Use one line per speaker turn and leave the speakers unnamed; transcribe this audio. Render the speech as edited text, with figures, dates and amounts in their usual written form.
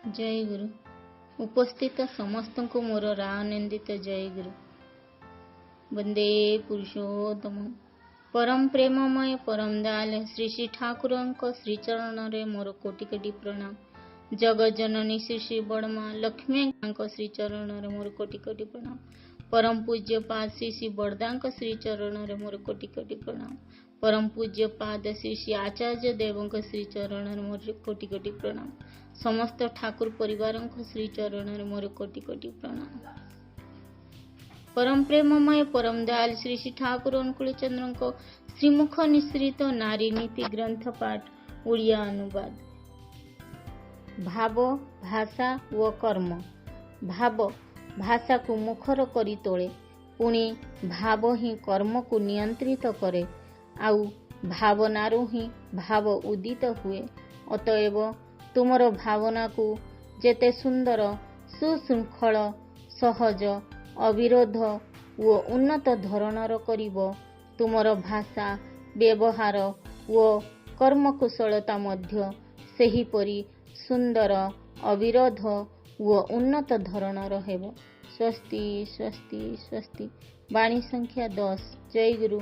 जय गुरु। उपस्थित समस्त को मोर रानंदित जय गुरु। वंदे पुरुषोत्तम परम प्रेममय परम दयाल श्री श्री ठाकुर श्रीचरण रे मोर कोटि कोटि प्रणाम। जगत जननी श्री श्री बड़मा लक्ष्मी श्रीचरण रे मोर कोटि कोटि प्रणाम। परम पूज्य पाद श्री श्री बड़दा श्रीचरण रे मोर कोटि कोटि प्रणाम। परम पूज्य पाद श्री श्री आचार्य देव श्रीचरण रे मोर कोटि कोटि प्रणाम। समस्त ठाकुर परिवार श्रीचरण रे मोर कोटि कोटि प्रणाम। परम प्रेममय परम दयाल श्री श्री ठाकुर अनुकूल चंद्र श्रीमुख निश्रित नारी नीति ग्रंथ पाठ ओडिया अनुवाद। भाव भाषा व कर्म। भाव भाषा को मुखर करी तोले, पुणी भाव ही कर्म को नियंत्रित करे, आउ भावनारू ही भाव उदित हुए। अतएव तुमर भावना को जेते सुंदर सुशृंखल सहज अविरोध व उन्नत धरणर करिब, तुमर भाषा व्यवहार व कर्मकुशलता मध्य सेहीपरि सुंदर अविरोध व उन्नत धरणर हेब। स्वस्ति स्वस्ति स्वस्ति। वाणी संख्या 10। जय गुरु।